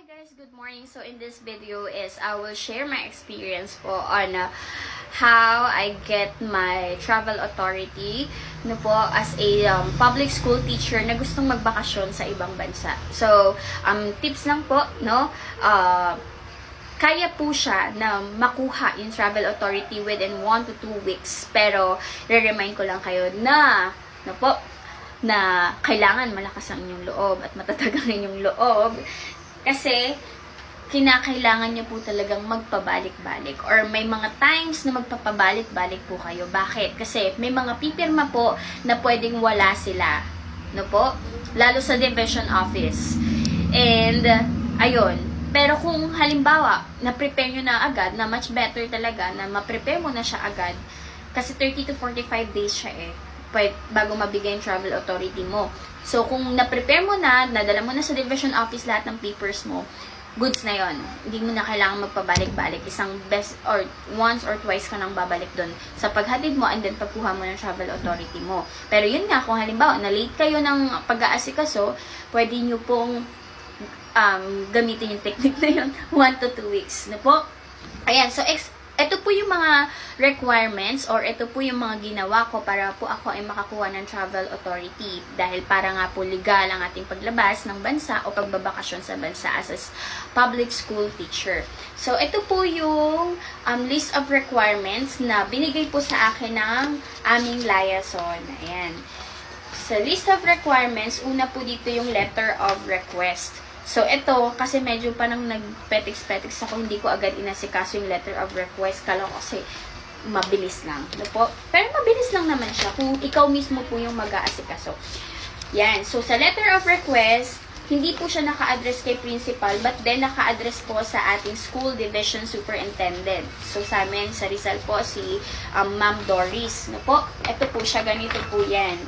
Hi guys, good morning. So in this video is I will share my experience po on how I get my travel authority as a public school teacher na gustong magbakasyon sa ibang bansa. So tips lang po, kaya po siya na makuha yung travel authority within 1 to 2 weeks. Pero re-remind ko lang kayo na na kailangan malakas ang inyong loob at matatag ang inyong loob. Kasi, kinakailangan nyo po talagang magpabalik-balik. Or may mga times na magpapabalik-balik po kayo. Bakit? Kasi may mga pipirma po na pwedeng wala sila. Lalo sa division office. And, ayun. Pero kung halimbawa, na-prepare nyo na agad, na much better talaga, na ma-prepare mo na siya agad. Kasi 30 to 45 days siya bago mabigay yung travel authority mo. So, kung na-prepare mo na, nadala mo na sa division office lahat ng papers mo, goods na yon. Hindi mo na kailangan magpabalik-balik. Once or twice ka nang babalik doon sa paghatid mo and then pagkuha mo ng travel authority mo. Pero yun nga, kung halimbawa, na-late kayo ng pag-aasikaso, pwede nyo pong gamitin yung technique na yun 1 to 2 weeks. Ayan, so ito po yung mga requirements or ito po yung mga ginawa ko para po ako ay makakuha ng travel authority. Dahil para nga po legal ang ating paglabas ng bansa o pagbabakasyon sa bansa as a public school teacher. So, ito po yung list of requirements na binigay po sa akin ng aming liaison. Ayan. Sa list of requirements, una po dito yung letter of request. So, ito, kasi medyo parang nag-petiks-petiks ako, hindi ko agad inasikaso yung letter of request. Kala ko kasi mabilis lang. Pero mabilis lang naman siya kung ikaw mismo po yung mag-aasikaso. Yan. So, sa letter of request, hindi po siya naka-address kay principal, but then naka-address po sa ating school division superintendent. So, sa amin, sa Rizal po, si Ma'am Doris. Ito po siya, ganito po yan.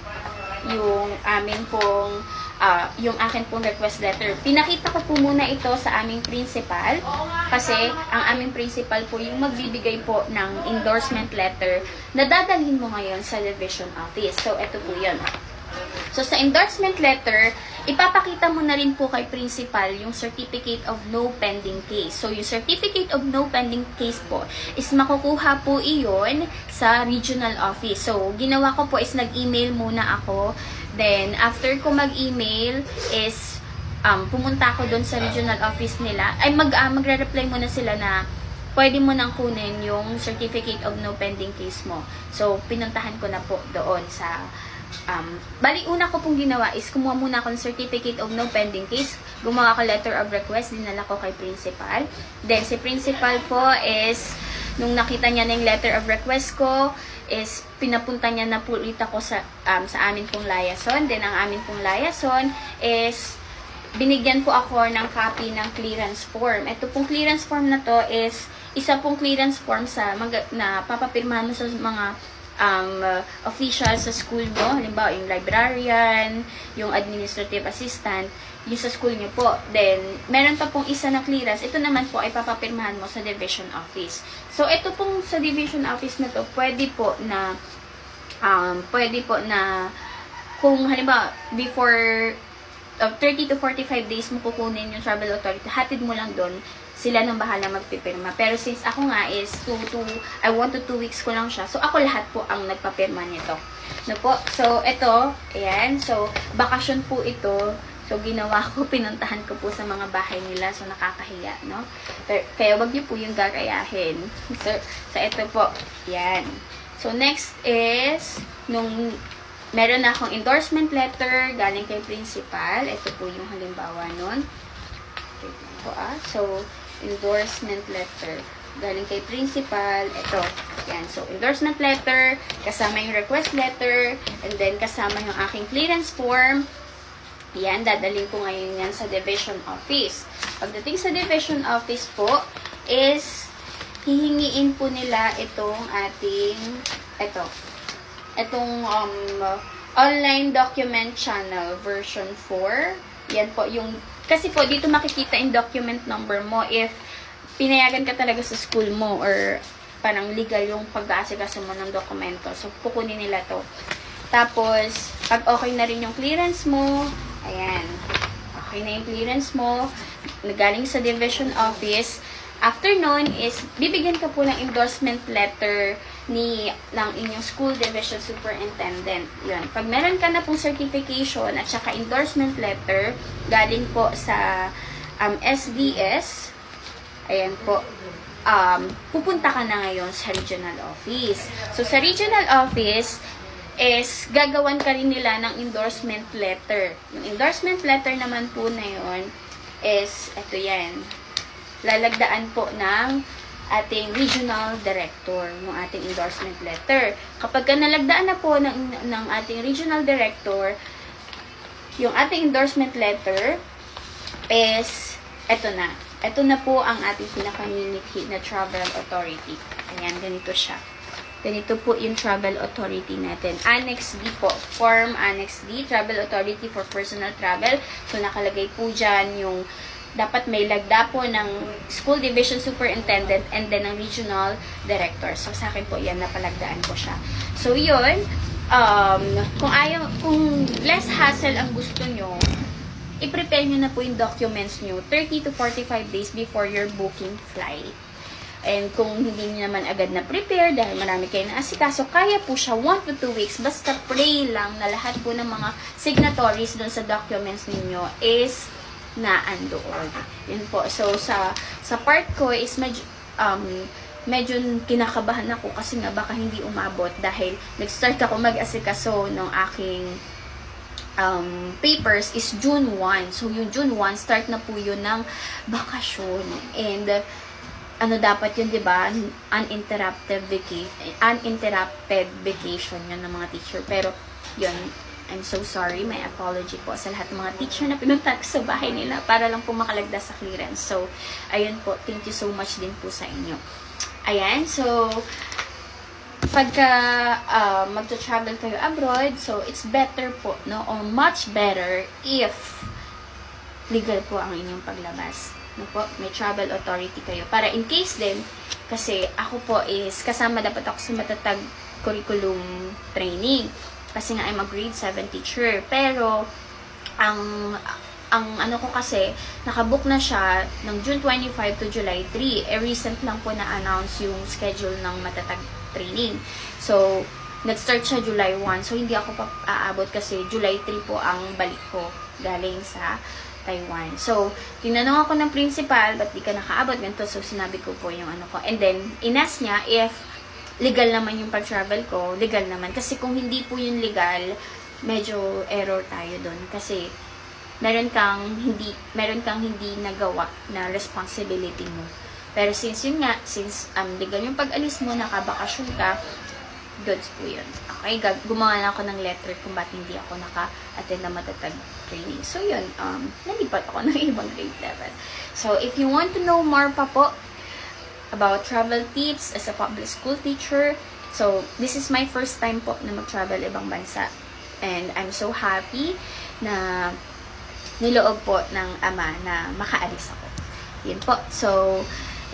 Yung amin pong yung akin pong request letter. Pinakita ko po muna ito sa aming principal kasi ang aming principal po yung magbibigay po ng endorsement letter na dadalhin mo ngayon sa division office. So, ito po yun. So, sa endorsement letter, ipapakita mo na rin po kay principal yung certificate of no pending case. So, yung certificate of no pending case po is makukuha po iyon sa regional office. So, ginawa ko po is nag-email muna ako. Then, after ko mag-email is pumunta ako doon sa regional office nila. Ay, magre-reply muna sila na pwede mo nang kunin yung certificate of no pending case mo. So, pinuntahan ko na po doon sa bali, una ko pong ginawa is kumuha muna ako ng certificate of no pending case. Gumawa ko letter of request, dinala ko kay principal. Then, si principal po is, nung nakita niya na yung letter of request ko, is pinapunta niya na po ulit ako sa amin pong liaison. Then, ang amin pong liaison is binigyan po ako ng copy ng clearance form. Ito pong clearance form na to is isa pong clearance form na papapirmahan mo sa mga officials sa school nyo. Halimbawa, yung librarian, yung administrative assistant, yung sa school nyo po. Then, meron pa pong isa na clearance. Ito naman po ay papapirmahan mo sa division office. So, ito pong sa division office na to, pwede po na kung halimbawa, before 30 to 45 days mo kukunin yung travel authority, hatid mo lang doon, sila nang bahala magpipirma. Pero since ako nga is 1 to 2 weeks ko lang siya, so ako lahat po ang nagpapirma nito. So, ito, ayan. So, bakasyon po ito. So, ginawa ko, pinuntahan ko po sa mga bahay nila. So, nakakahiya, no? Kaya wag niyo po yung gagayahin. So, ito po, ayan. So, next is, nung meron na akong endorsement letter galing kay principal. Ito po yung halimbawa nun. So, endorsement letter galing kay principal. Ito. Yan. So, endorsement letter, kasama yung request letter, and then kasama yung aking clearance form. Yan. Dadalhin ko ngayon yan sa division office. Pagdating sa division office po, is hihingiin po nila itong online document channel version 4. Yan po yung kasi po, dito makikita yung document number mo if pinayagan ka talaga sa school mo or parang legal yung pag-aasikaso mo ng dokumento. So, kukunin nila to. Tapos, pag okay na rin yung clearance mo, ayan. okay na yung clearance mo, nagaling sa division office. After nun is, bibigyan ka po ng endorsement letter ng inyong school division superintendent. Yun. Pag meron ka na pong certification at saka endorsement letter, galing po sa SDS, ayan po, pupunta ka na ngayon sa regional office. So, sa regional office, is gagawan ka rin nila ng endorsement letter. Yung endorsement letter naman po na yun is, eto yan, lalagdaan po ng ating regional director, yung ating endorsement letter. Kapag ka nalagdaan na po ng ating regional director, yung ating endorsement letter is, eto na. Ito na po ang ating pinaka-unique na travel authority. Ayan, ganito siya. Ganito po yung travel authority natin. Annex D po. Form Annex D, Travel Authority for Personal Travel. So, nakalagay po dyan yung dapat may lagda po ng School Division Superintendent and then ng Regional Director. So, sa akin po, yan, napalagdaan ko siya. So, yun, kung less hassle ang gusto nyo, i-prepare nyo na po yung documents nyo 30 to 45 days before your booking flight. And kung hindi nyo naman agad na prepare dahil marami kayo na asikaso, kaya po siya 1 to 2 weeks. Basta pray lang na lahat po ng mga signatories dun sa documents ninyo is na andoon. Yun po. So, sa part ko is medyo kinakabahan ako kasi nga baka hindi umabot dahil nag-start ako mag-asikaso ng aking papers is June 1. So, yung June 1, start na po yun ng bakasyon. And, dapat yun, diba? Uninterrupted vacation yun ng mga teacher. Pero, yun, I'm so sorry. My apology po sa lahat ng mga teacher na pinunta sa bahay nila para lang po makalagda sa clearance. So, ayun po. Thank you so much din po sa inyo. Ayan. So, pagka magta-travel kayo abroad, so, it's better po, no? Or much better if legal po ang inyong paglabas. No po? May travel authority kayo. Para in case din, kasi ako po is, kasama dapat ako sa matatag curriculum training. Kasi nga, I'm a grade 7 teacher. Pero, ang ano ko kasi, nakabook na siya ng June 25 to July 3. Recent lang po na-announce yung schedule ng matatag training. So, nag-start siya July 1. So, hindi ako pa aabot kasi July 3 po ang balik ko galing sa Taiwan. So, tinanong ako ng principal, ba't di ka nakaabot? Ganito. So, sinabi ko po yung ano ko. And then, inas niya if legal naman yung pag-travel ko, legal naman. Kasi kung hindi po yung legal, medyo error tayo doon. Kasi, meron kang hindi nagawa na responsibility mo. Pero since yun nga, since legal yung pag-alis mo, nakabakasyon ka, goods po yun. Okay, gumawa na ako ng letter kung ba't hindi ako naka-attend na matatag training. So yun, nalipat ako ng ibang grade level. So, if you want to know more pa po, about travel tips as a public school teacher. So, this is my first time po na mag-travel ibang bansa. And I'm so happy na niloob po ng ama na makaalis ako. Yun po. So,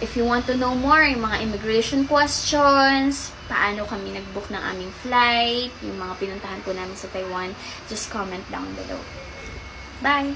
if you want to know more, yung mga immigration questions, paano kami nag-book ng aming flight, yung mga pinuntahan po namin sa Taiwan, just comment down below. Bye!